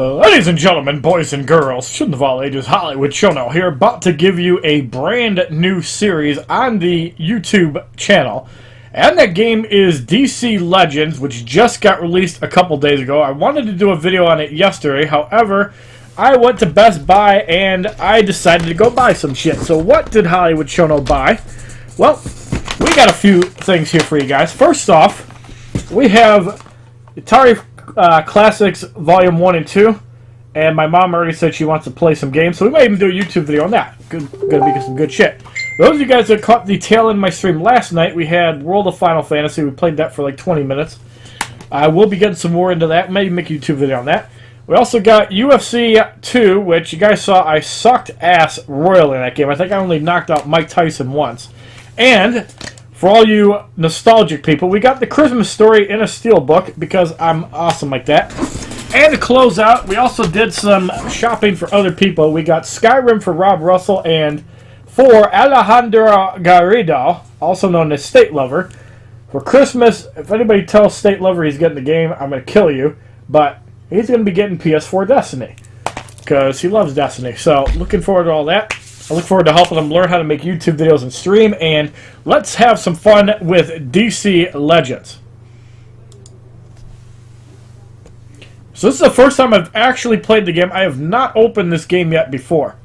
Ladies and gentlemen, boys and girls, children of all ages, HollywoodShono here, about to give you a brand new series on the YouTube channel. And that game is DC Legends, which just got released a couple days ago. I wanted to do a video on it yesterday, however, I went to Best Buy and I decided to go buy some shit. So what did HollywoodShono buy? Well, we got a few things here for you guys. First off, we have Atari Classics Volume 1 and 2, and my mom already said she wants to play some games, so we might even do a YouTube video on that. Gonna be some good shit. Those of you guys that caught the tail end of my stream last night, we had World of Final Fantasy. We played that for like 20 minutes. I will be getting some more into that. Maybe make a YouTube video on that. We also got UFC 2, which you guys saw I sucked ass royally in that game. I think I only knocked out Mike Tyson once. And for all you nostalgic people, we got the Christmas Story in a steelbook because I'm awesome like that. And to close out, we also did some shopping for other people. We got Skyrim for Rob Russell and for Alejandro Garrido, also known as State Lover. For Christmas, if anybody tells State Lover he's getting the game, I'm going to kill you. But he's going to be getting PS4 Destiny because he loves Destiny. So looking forward to all that. I look forward to helping them learn how to make YouTube videos and stream, and let's have some fun with DC Legends. So this is the first time I've actually played the game. I have not opened this game yet before.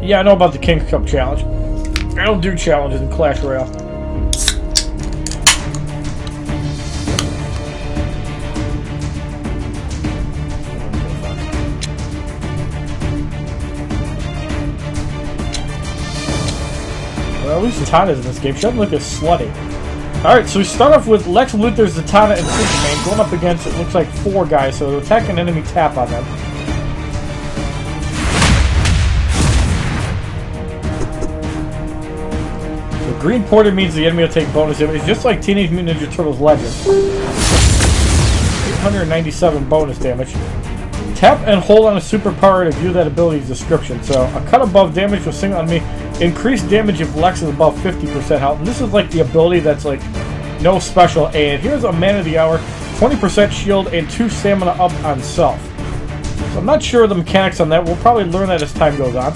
Yeah, I know about the King's Cup challenge. I don't do challenges in Clash Royale. Well, at least Zatanna's in this game. She doesn't look as slutty. Alright, so we start off with Lex Luthor, Zatanna, and Superman going up against, it looks like, 4 guys. So they're attacking enemy tap on them. So green ported means the enemy will take bonus damage, just like Teenage Mutant Ninja Turtles Legends. 897 bonus damage. Tap and hold on a superpower to view that ability's description. So, a cut above damage will single enemy. Increased damage if Lex is above 50% health. And this is like the ability that's like no special. And here's a Man of the Hour. 20% shield and 2 stamina up on self. So I'm not sure of the mechanics on that. We'll probably learn that as time goes on.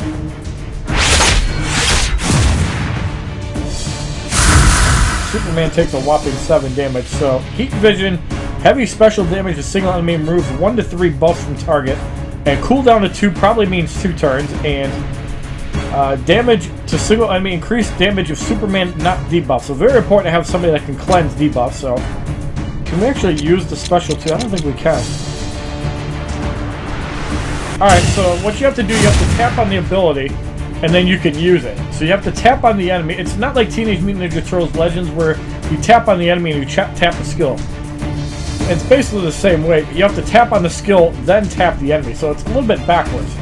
Superman takes a whopping 7 damage. So, Heat Vision. Heavy special damage to single enemy removes 1 to 3 buffs from target. And cooldown to 2 probably means 2 turns. And damage to single enemy, increased damage of Superman not debuff. So very important to have somebody that can cleanse debuff. So can we actually use the special too? I don't think we can. Alright, so what you have to do, you have to tap on the ability and then you can use it. So you have to tap on the enemy. It's not like Teenage Mutant Ninja Turtles Legends where you tap on the enemy and you tap the skill. It's basically the same way, but you have to tap on the skill, then tap the enemy. So it's a little bit backwards.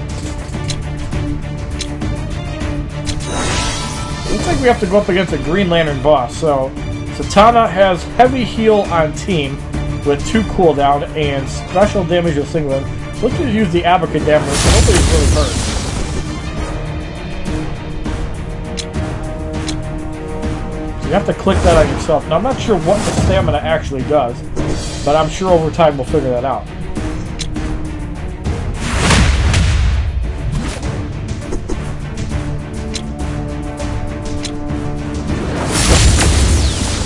Looks like we have to go up against a Green Lantern boss. So Zatanna has heavy heal on team with 2 cooldown and special damage of single enemy. Let's just use the Abracadabra, so nobody's really hurt. So you have to click that on yourself. Now I'm not sure what the stamina actually does, but I'm sure over time we'll figure that out.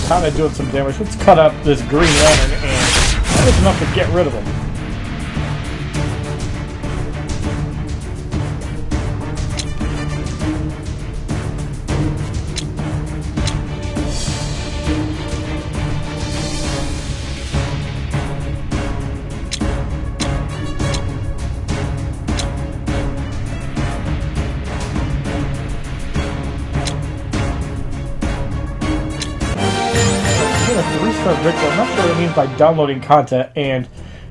Kind of doing some damage. Let's cut up this Green Lantern, and that is enough to get rid of him. Ritual. I'm not sure what it means by downloading content, and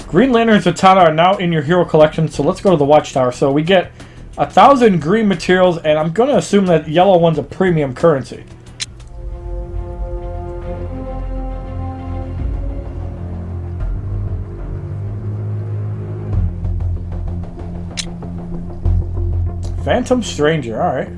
Green Lantern and Zatanna are now in your hero collection, so let's go to the Watchtower. So we get 1,000 green materials, and I'm going to assume that yellow one's a premium currency. Phantom Stranger, alright.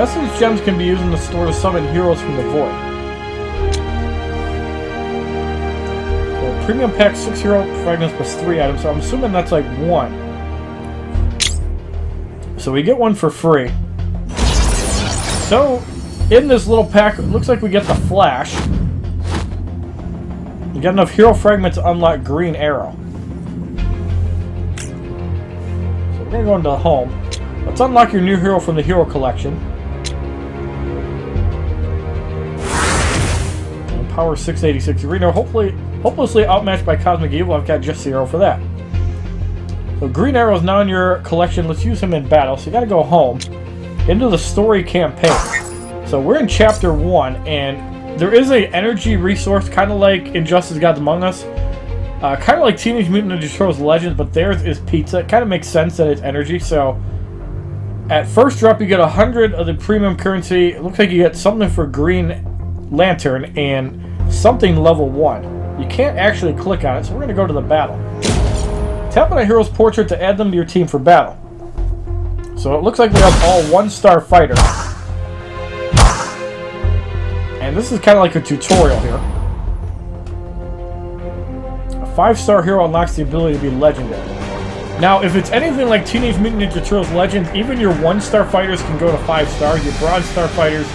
essence gems can be used in the store to summon heroes from the void. So premium pack 6 hero fragments plus 3 items, so I'm assuming that's like 1. So we get 1 for free. So in this little pack, it looks like we get the Flash. We got enough hero fragments to unlock Green Arrow. So we're gonna go into home. Let's unlock your new hero from the hero collection. And power 686 arena. Hopelessly outmatched by Cosmic Evil. I've got just 0 for that. So Green Arrow is now in your collection. Let's use him in battle. So you gotta go home into the story campaign. So we're in chapter 1, and there is a energy resource, kind of like Injustice Gods Among Us. Kind of like Teenage Mutant Ninja Turtles Legends, but theirs is pizza. It kind of makes sense that it's energy. So at first drop, you get 100 of the premium currency. It looks like you get something for Green Lantern and something level 1. You can't actually click on it, so we're going to go to the battle. Tap on a hero's portrait to add them to your team for battle. So it looks like we have all 1-star fighters. And this is kind of like a tutorial here. A 5-star hero unlocks the ability to be legendary. Now, if it's anything like Teenage Mutant Ninja Turtles Legends, even your 1-star fighters can go to 5 stars. Your bronze star fighters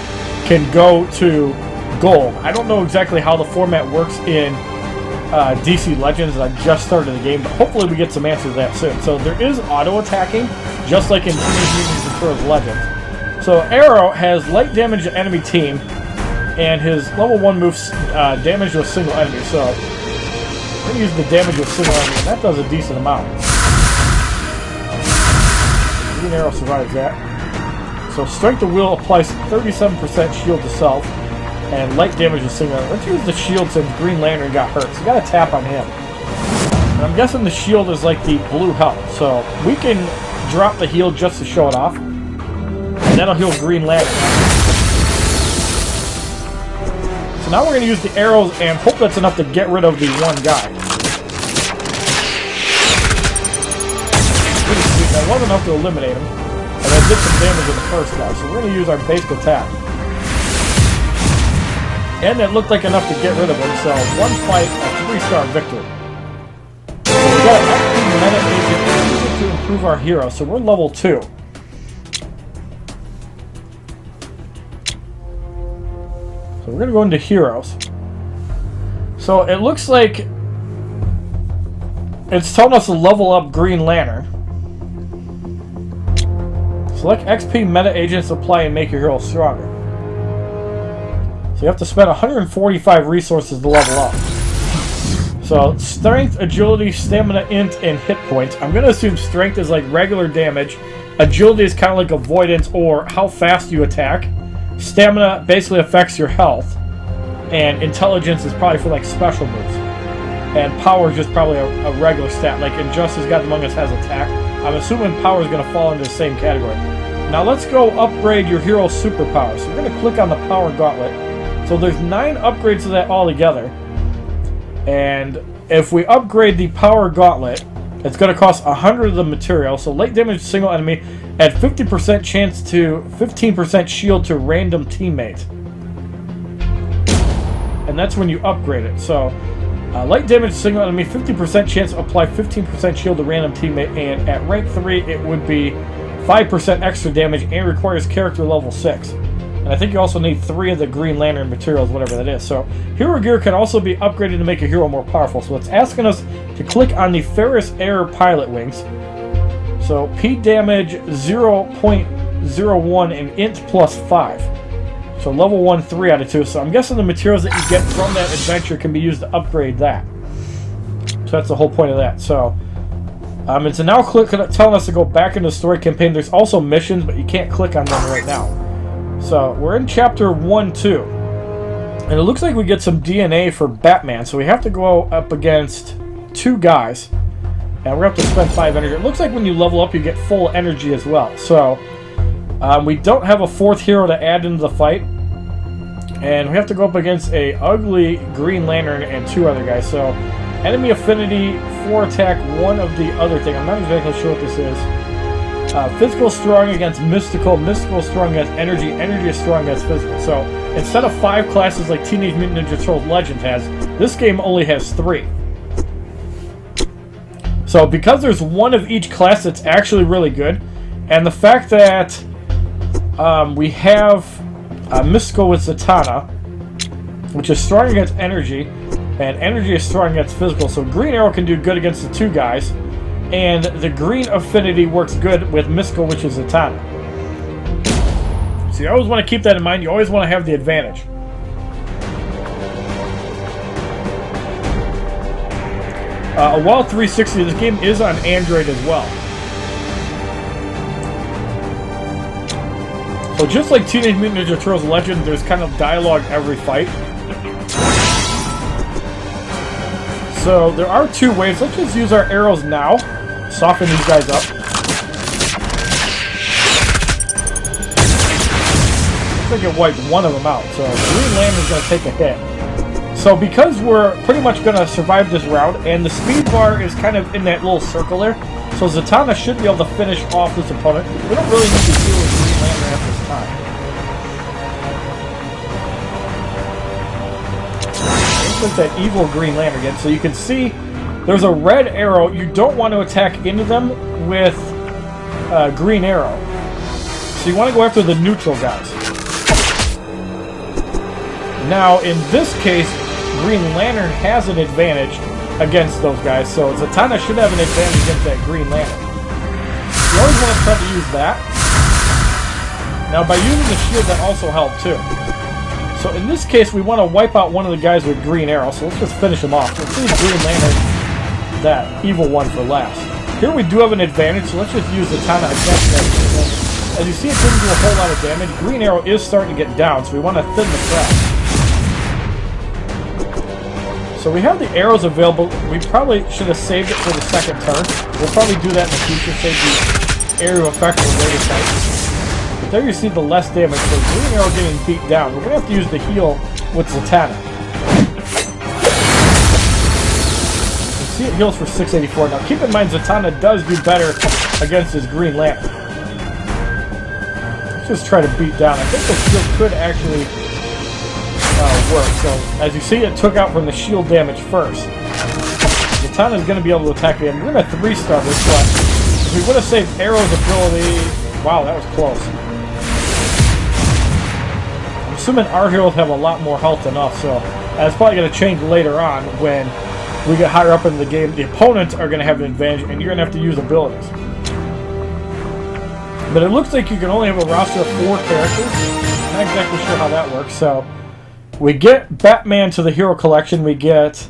can go to gold. I don't know exactly how the format works in DC Legends. I just started the game, but hopefully we get some answers to that soon. So there is auto-attacking, just like in Teenage Mutant Ninja Turtles Legends. So Arrow has light damage to enemy team, and his level 1 moves damage to a single enemy. So we're going to use the damage to a single enemy, and that does a decent amount. Green Arrow survives that. So Strength of Will applies 37% shield to self, and light damage to single enemy. Let's use the shield since Green Lantern got hurt, so you got to tap on him. And I'm guessing the shield is like the blue health, so we can drop the heal just to show it off, and that'll heal Green Lantern. So now we're going to use the arrows and hope that's enough to get rid of the one guy. Pretty sweet. That wasn't enough to eliminate him. And I did some damage to the first guy. So we're going to use our basic attack. And it looked like enough to get rid of him. So 1 fight, a 3-star victory. So we got an active meta agent to improve our hero. So we're level 2. So we're going to go into heroes. So it looks like it's telling us to level up Green Lantern. Select XP meta agents, apply, and make your hero stronger. So you have to spend 145 resources to level up. So strength, agility, stamina, int, and hit points. I'm going to assume strength is like regular damage. Agility is kind of like avoidance or how fast you attack. Stamina basically affects your health, and intelligence is probably for like special moves, and power is just probably a regular stat. Like Injustice Gods Among Us has attack. I'm assuming power is going to fall into the same category. Now let's go upgrade your hero's superpower. So we're going to click on the power gauntlet. So there's 9 upgrades to that all together, and if we upgrade the power gauntlet, it's going to cost 100 of the material. So light damage to single enemy, add 50% chance to 15% shield to random teammate. And that's when you upgrade it. So light damage to single enemy, 50% chance to apply 15% shield to random teammate. And at rank 3, it would be 5% extra damage and requires character level 6. And I think you also need 3 of the Green Lantern materials, whatever that is. So hero gear can also be upgraded to make a hero more powerful. So it's asking us to click on the Ferris Air Pilot Wings. So P damage 0.01 and int plus 5. So level 1, 3 out of 2. So I'm guessing the materials that you get from that adventure can be used to upgrade that. So that's the whole point of that. So it's now telling us to go back into the story campaign. There's also missions, but you can't click on them right now. So we're in chapter 1-2. And it looks like we get some DNA for Batman. So we have to go up against 2 guys. And we're going to have to spend 5 energy. It looks like when you level up, you get full energy as well. So we don't have a 4th hero to add into the fight. And we have to go up against a ugly Green Lantern and 2 other guys. So enemy affinity, 4 attack, 1 of the other thing. I'm not exactly sure what this is. Physical is strong against mystical, mystical is strong against energy, energy is strong against physical. So instead of 5 classes like Teenage Mutant Ninja Turtles Legends has, this game only has 3. So because there's 1 of each class, it's actually really good. And the fact that we have mystical with Zatanna, which is strong against energy, and energy is strong against physical. So Green Arrow can do good against the 2 guys. And the green affinity works good with mystical, which is Zatanna. So you always want to keep that in mind. You always want to have the advantage. A Wild 360, this game is on Android as well. So just like Teenage Mutant Ninja Turtles Legend, there's kind of dialogue every fight. So there are 2 ways. Let's just use our arrows now. Soften these guys up. I think it wiped one of them out. So Green Lantern's going to take a hit. So because we're pretty much going to survive this round, and the speed bar is kind of in that little circle there, so Zatanna should be able to finish off this opponent. We don't really need to deal with Green Lantern at this time. Let's look at that evil Green Lantern again. So you can see there's a red arrow. You don't want to attack into them with green arrow. So you want to go after the neutral guys. Now, in this case, Green Lantern has an advantage against those guys. So Zatanna should have an advantage against that Green Lantern. You always want to try to use that. Now, by using the shield, that also helped too. So in this case, we want to wipe out one of the guys with green arrow. So let's just finish him off. Let's use Green Lantern, that evil one, for last. Here we do have an advantage, so let's just use Zatanna against that. As you see, it didn't do a whole lot of damage. Green arrow is starting to get down, so we want to thin the crowd. So we have the arrows available. We probably should have saved it for the second turn. We'll probably do that in the future, save the area effect for later fights. But there you see the less damage. So Green arrow getting beat down. We're going to have to use the heal with Zatanna. You see it heals for 684. Now keep in mind, Zatanna does do better against his Green Lantern. Let's just try to beat down. I think the shield could actually work. So as you see, it took out from the shield damage first. Zatanna is going to be able to attack again. We're going to 3-star this, but if we would have saved Arrow's ability... Wow, that was close. I'm assuming our heroes have a lot more health than us, so that's probably going to change later on when we get higher up in the game. The opponents are going to have an advantage, and you're going to have to use abilities. But it looks like you can only have a roster of 4 characters. I'm not exactly sure how that works. So we get Batman to the hero collection. We get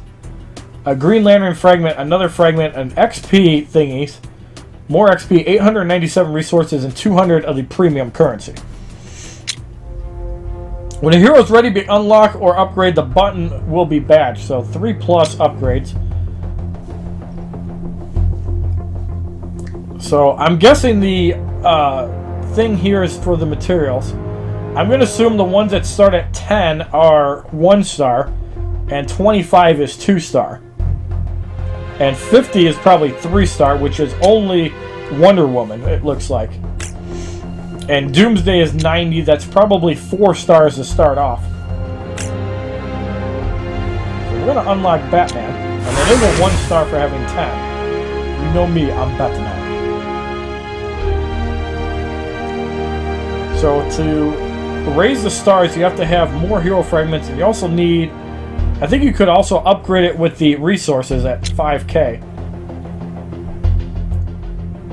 a Green Lantern fragment, another fragment, an XP thingies, more XP, 897 resources, and 200 of the premium currency. When a hero is ready to be unlocked or upgrade, the button will be badged. So 3+ upgrades. So I'm guessing the thing here is for the materials. I'm going to assume the ones that start at 10 are 1-star, and 25 is 2-star. And 50 is probably 3-star, which is only Wonder Woman, it looks like. And Doomsday is 90, that's probably 4 stars to start off. So we're going to unlock Batman, and it is a 1-star for having 10. You know me, I'm Batman. So to raise the stars, you have to have more hero fragments, and you also need... I think you could also upgrade it with the resources at 5k.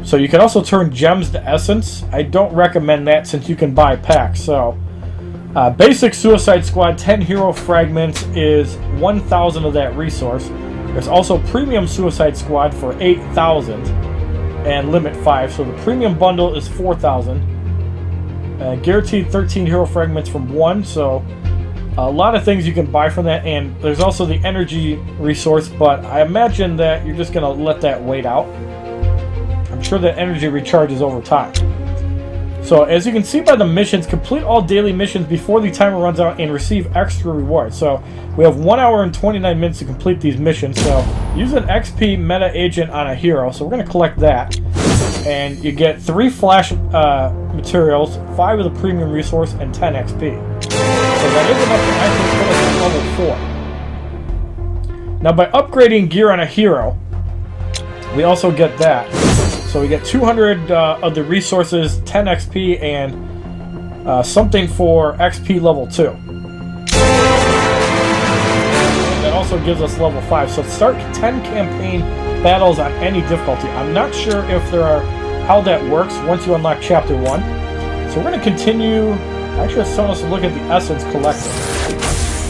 So you can also turn gems to essence. I don't recommend that since you can buy packs. So basic Suicide Squad 10 hero fragments is 1,000 of that resource. There's also premium Suicide Squad for 8,000 and limit 5. So the premium bundle is 4,000. Guaranteed 13 hero fragments from 1. So a lot of things you can buy from that, and there's also the energy resource, but I imagine that you're just going to let that wait out. I'm sure that energy recharges over time. So as you can see by the missions, complete all daily missions before the timer runs out and receive extra rewards. So we have 1 hour and 29 minutes to complete these missions. So use an XP meta agent on a hero, so we're going to collect that. And you get 3 flash materials, 5 of the premium resource, and 10 XP. So that is enough to actually put us at level 4. Now by upgrading gear on a hero, we also get that. So we get 200 of the resources, 10 XP, and something for XP level 2. And that also gives us level 5. So start 10 campaign battles on any difficulty. I'm not sure if there are how that works once you unlock chapter 1. So we're going to continue. Actually, it's telling us to look at the essence collector.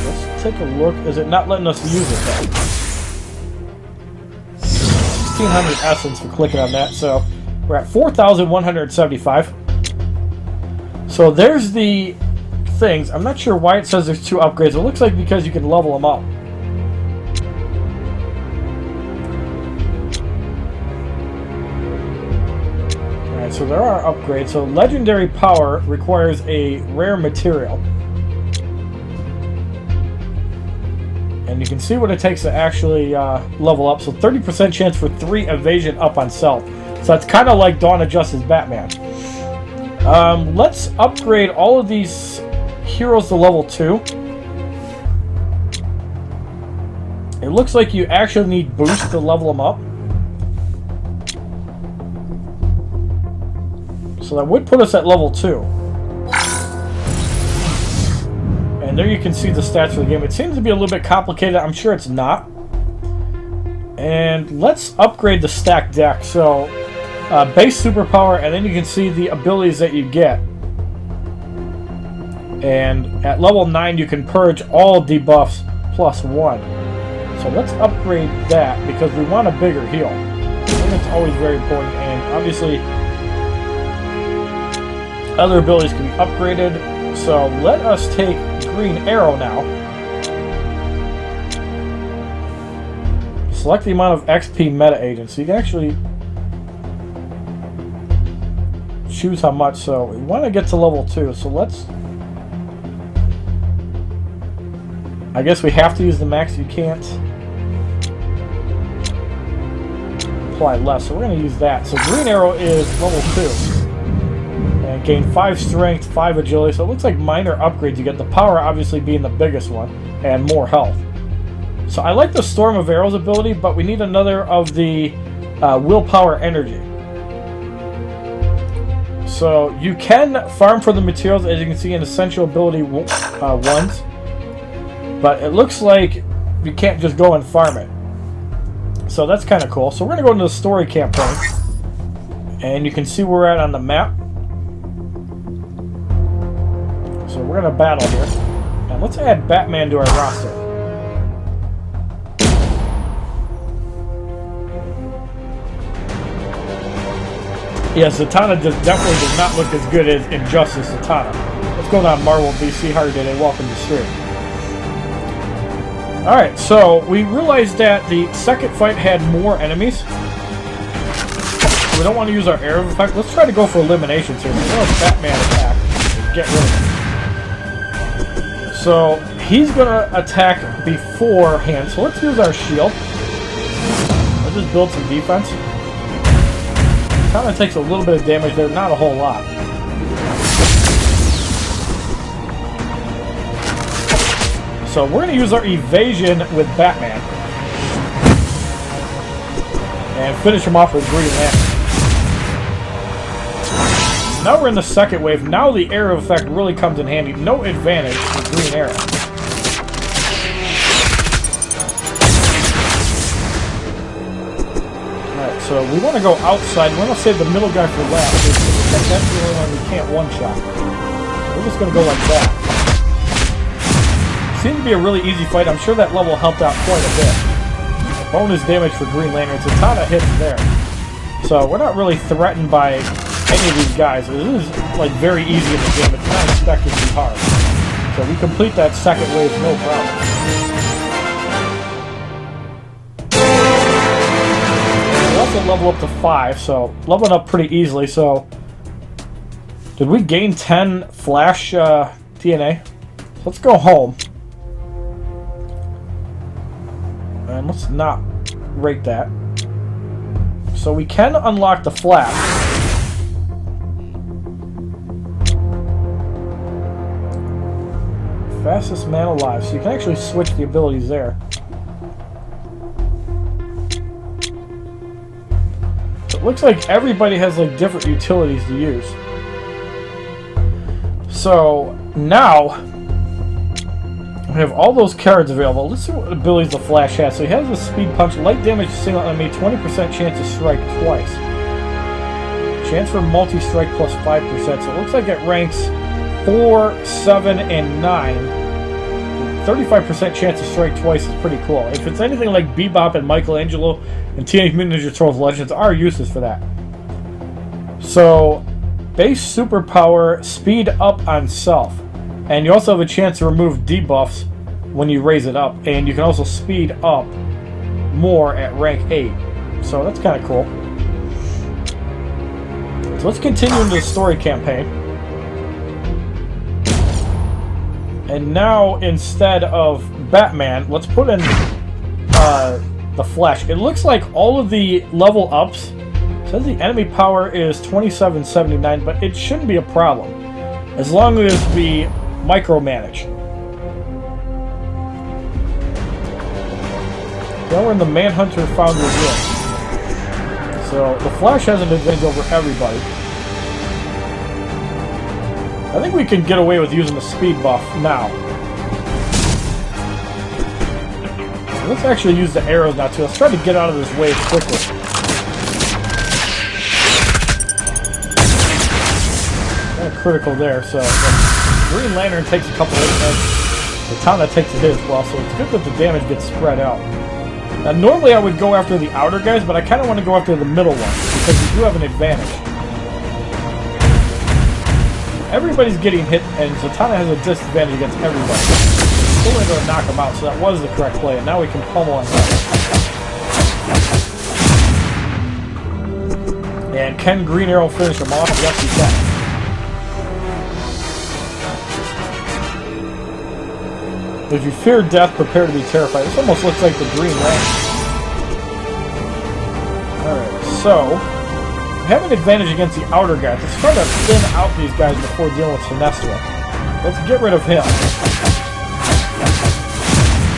Let's take a look. Is it not letting us use it though? 1600 essence for clicking on that. So we're at 4175. So there's the things. I'm not sure why it says there's 2 upgrades. It looks like because you can level them up. So there are upgrades. So legendary power requires a rare material. And you can see what it takes to actually level up. So 30% chance for 3 evasion up on self. So that's kind of like Dawn of Justice Batman. Let's upgrade all of these heroes to level 2. It looks like you actually need boost to level them up. So that would put us at level 2. And there you can see the stats for the game. It seems to be a little bit complicated. I'm sure it's not. And let's upgrade the stack deck. So base superpower, and then you can see the abilities that you get. And at level 9 you can purge all debuffs plus 1. So let's upgrade that because we want a bigger heal. I think that's always very important. And obviously other abilities can be upgraded, so let us take Green Arrow now. Select the amount of XP meta agents. So you can actually choose how much. So we want to get to level 2. So let's. I guess we have to use the max. You can't apply less. So we're going to use that. So Green Arrow is level 2. And gain 5 strength, 5 agility. So it looks like minor upgrades. You get the power obviously being the biggest one, and more health. So I like the Storm of Arrows ability, but we need another of the willpower energy. So you can farm for the materials, as you can see in essential ability 1s, but it looks like you can't just go and farm it. So that's kind of cool. So we're going to go into the story campaign, and you can see where we're at on the map. So we're going to battle here. And let's add Batman to our roster. Yeah, Zatanna definitely does not look as good as Injustice Zatanna. What's going on, Marvel DC? How are you today? Welcome to stream. Alright, so we realized that the second fight had more enemies. So we don't want to use our arrow effect. Let's try to go for eliminations here. We're going to Batman attack. Get rid of him. So he's going to attack beforehand. So let's use our shield. Let's just build some defense. Kind of takes a little bit of damage there, not a whole lot. So we're going to use our evasion with Batman. And finish him off with Green Lantern. Now we're in the second wave. Now the arrow effect really comes in handy. No advantage with Green Arrow. Alright, so we want to go outside. We want to save the middle guy for last. That's the only one we can't one-shot. We're just going to go like that. Seemed to be a really easy fight. I'm sure that level helped out quite a bit. Bonus damage for Green Lantern. It's a ton of hits there. So we're not really threatened by any of these guys. This is like very easy in the game. It's not expected to be hard. So we complete that second wave, no problem. We also level up to 5, so leveling up pretty easily. So did we gain 10 flash DNA? Let's go home. And let's not rate that. So we can unlock the flash. Fastest man alive. So you can actually switch the abilities there. So it looks like everybody has like different utilities to use. So now we have all those cards available. Let's see what abilities the Flash has. So he has a speed punch, light damage to single enemy, 20% chance to strike twice. Chance for multi-strike plus 5%. So it looks like it ranks 4, 7, and 9. 35% chance to strike twice is pretty cool. If it's anything like Bebop and Michelangelo and Teenage Mutant Ninja Turtles Legends, are uses for that. So base superpower, speed up on self. And you also have a chance to remove debuffs when you raise it up. And you can also speed up more at rank 8. So that's kind of cool. So let's continue into the story campaign. And now, instead of Batman, let's put in the Flash. It looks like all of the level ups, says the enemy power is 2779, but it shouldn't be a problem. As long as we micromanage. Now we're in the Manhunter Foundry Room. So the Flash has an advantage over everybody. I think we can get away with using the speed buff now. Let's actually use the arrows now too. Let's try to get out of this wave quickly. Kind of critical there. So Green Lantern takes a couple of hits. Zatanna takes a hit as well. So it's good that the damage gets spread out. Now normally I would go after the outer guys, but I kind of want to go after the middle ones because we do have an advantage. Everybody's getting hit, and Zatanna has a disadvantage against everybody. Still going to knock him out, so that was the correct play, and now we can pummel on him. And can Green Arrow finish him off? Yes, he can. If you fear death, prepare to be terrified. This almost looks like the Green Lantern. Alright, so we have an advantage against the outer guys. Let's try to thin out these guys before dealing with Sinestro. Let's get rid of him.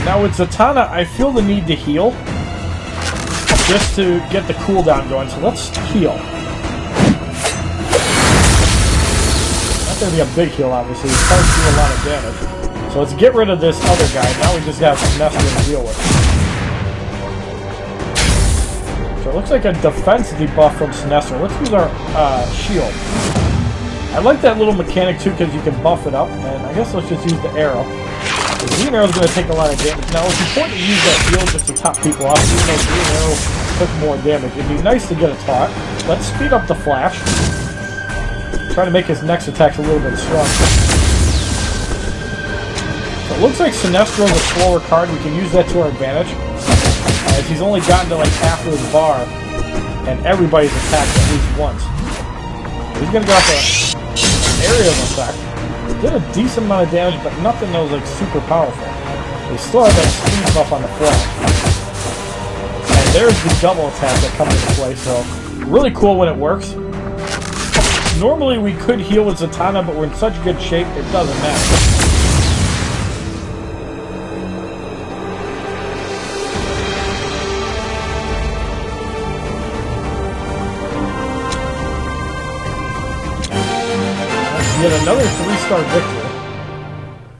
Now with Zatanna, I feel the need to heal just to get the cooldown going. So let's heal. Not going to be a big heal, obviously. It's hard to do a lot of damage. So let's get rid of this other guy. Now we just have Sinestro to deal with. So it looks like a defense debuff from Sinestro. Let's use our shield. I like that little mechanic too because you can buff it up. And I guess let's just use the arrow. The Green Arrow is going to take a lot of damage. Now it's important to use that shield just to top people off. Even though Green Arrow took more damage. It'd be nice to get a taunt. Let's speed up the Flash. Try to make his next attacks a little bit stronger. So it looks like Sinestro is a slower card. We can use that to our advantage. As he's only gotten to like half of his bar, and everybody's attacked at least once. He's gonna go off an area of effect. Did a decent amount of damage, but nothing that was like super powerful. They still have that speed buff on the Flash. And there's the double attack that comes into play, so really cool when it works. Normally we could heal with Zatanna, but we're in such good shape, it doesn't matter. Yet another 3-star victory.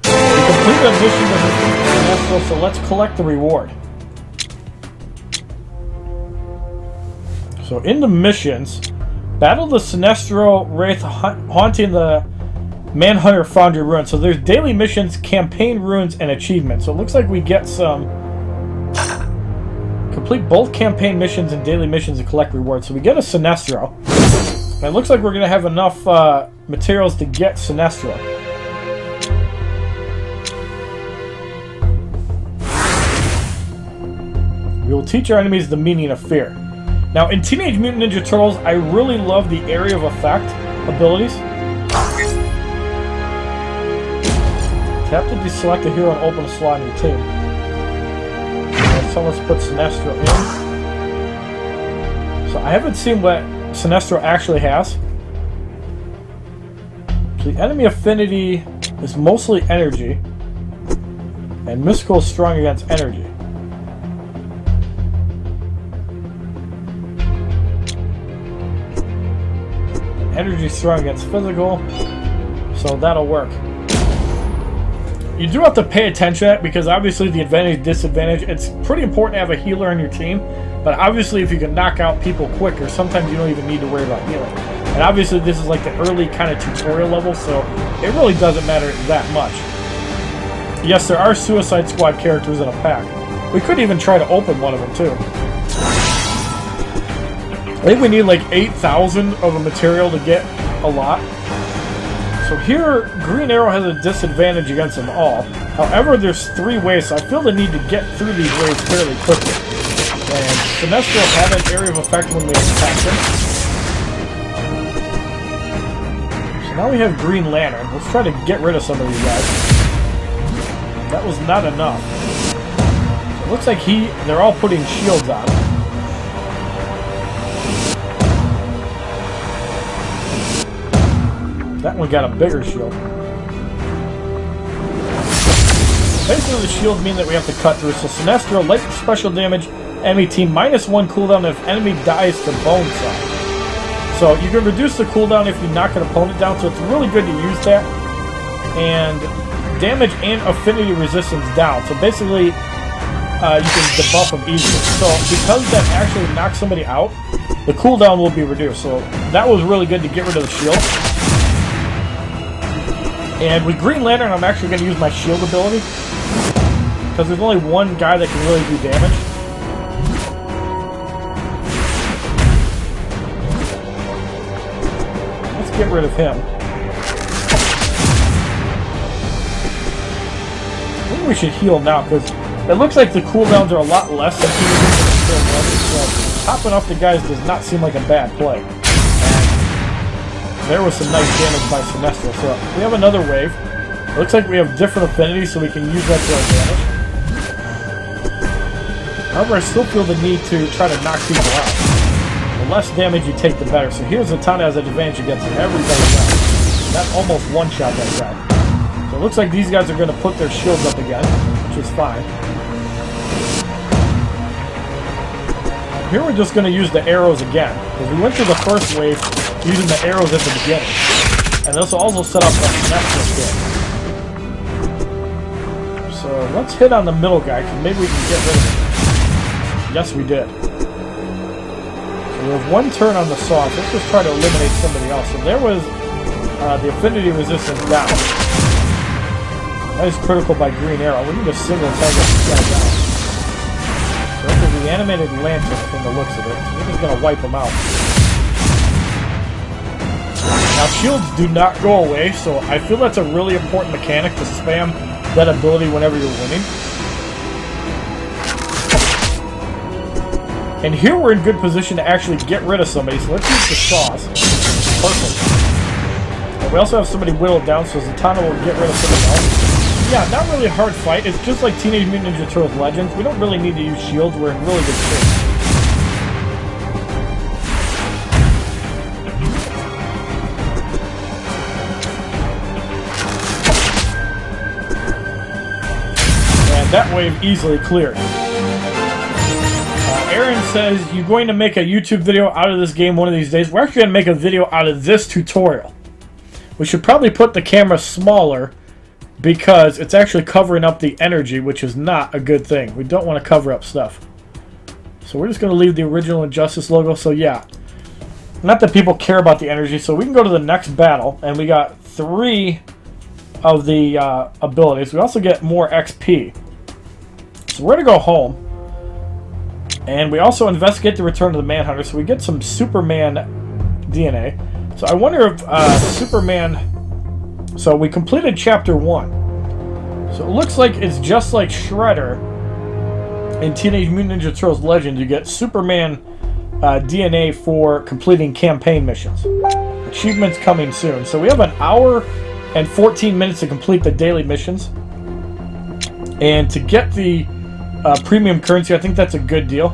We completed a mission to defeat Sinestro, so let's collect the reward. So in the missions, battle the Sinestro Wraith haunting the Manhunter Foundry Ruin. So there's daily missions, campaign runes, and achievements. So it looks like we get some... Complete both campaign missions and daily missions and collect rewards. So we get a Sinestro. And it looks like we're going to have enough materials to get Sinestro. We will teach our enemies the meaning of fear. Now, in Teenage Mutant Ninja Turtles, I really love the area of effect abilities. Tap to deselect a hero and open a slot in your team. So let's put Sinestro in. So I haven't seen what Sinestro actually has. So the enemy affinity is mostly energy. And mystical is strong against energy. Energy strong against physical, so that'll work. You do have to pay attention to that because obviously the advantage, disadvantage, it's pretty important to have a healer on your team, but obviously if you can knock out people quicker, sometimes you don't even need to worry about healing. And obviously this is like the early kind of tutorial level, so it really doesn't matter that much. Yes, there are Suicide Squad characters in a pack. We could even try to open one of them too. I think we need like 8,000 of a material to get a lot. So here, Green Arrow has a disadvantage against them all. However, there's 3 waves, so I feel the need to get through these waves fairly quickly. And Sinestro will have an area of effect when we attack them. So now we have Green Lantern. Let's try to get rid of some of these guys. That was not enough. So it looks like they're all putting shields on. That one got a bigger shield. Basically, the shields mean that we have to cut through. So Sinestro, light special damage, enemy team, -1 cooldown if enemy dies to bone side. So you can reduce the cooldown if you knock an opponent down, so it's really good to use that. And damage and affinity resistance down. So basically, you can debuff them easily. So because that actually knocks somebody out, the cooldown will be reduced. So that was really good to get rid of the shield. And with Green Lantern, I'm actually going to use my shield ability. Because there's only one guy that can really do damage. Let's get rid of him. Maybe we should heal now, because it looks like the cooldowns are a lot less than he was. So popping off the guys does not seem like a bad play. There was some nice damage by Sinestro. So we have another wave. It looks like we have different affinities, so we can use that to our advantage. However, I still feel the need to try to knock people out. The less damage you take, the better. So here's Zatanna has an advantage against everybody else. That almost one-shot that guy. So it looks like these guys are going to put their shields up again, which is fine. Here we're just going to use the arrows again, because we went through the first wave using the arrows at the beginning. And this will also set up the Sinestro hit. So let's hit on the middle guy, because maybe we can get rid of him. Yes, we did. So we have 1 turn on the saw, so let's just try to eliminate somebody else. So there was the affinity resistance down. That is critical by Green Arrow. We need a single target this guy down. So that's a reanimated lantern from the looks of it. So we're just going to wipe him out. Now, shields do not go away, so I feel that's a really important mechanic to spam that ability whenever you're winning. And here we're in good position to actually get rid of somebody, so let's use the saws. Perfect. And we also have somebody whittled down, so Zatanna will get rid of somebody else. Yeah, not really a hard fight. It's just like Teenage Mutant Ninja Turtles Legends. We don't really need to use shields. We're in really good shape. That wave easily cleared. Aaron says, you're going to make a YouTube video out of this game one of these days. We're actually going to make a video out of this tutorial. We should probably put the camera smaller because it's actually covering up the energy, which is not a good thing. We don't want to cover up stuff. So we're just going to leave the original Injustice logo. So yeah, not that people care about the energy. So we can go to the next battle, and we got 3 of the abilities. We also get more XP. So we're going to go home, and we also investigate the return of the Manhunter, so we get some Superman DNA. So I wonder if Superman... So we completed Chapter 1. So it looks like it's just like Shredder in Teenage Mutant Ninja Turtles Legends. You get Superman DNA for completing campaign missions. Achievements coming soon. So we have 1 hour and 14 minutes to complete the daily missions. And to get the premium currency, I think that's a good deal.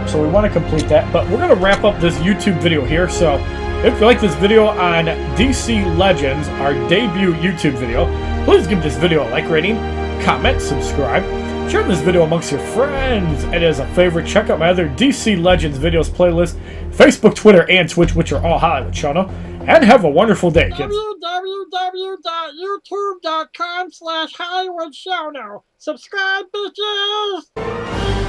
So we want to complete that. But we're going to wrap up this YouTube video here. So if you like this video on DC Legends, our debut YouTube video, please give this video a like rating. comment, subscribe, share this video amongst your friends, and as a favorite, check out my other DC Legends videos playlist, Facebook, Twitter, and Twitch, which are all HollywoodShono, and have a wonderful day, kids. www.youtube.com/HollywoodShono. Subscribe, bitches!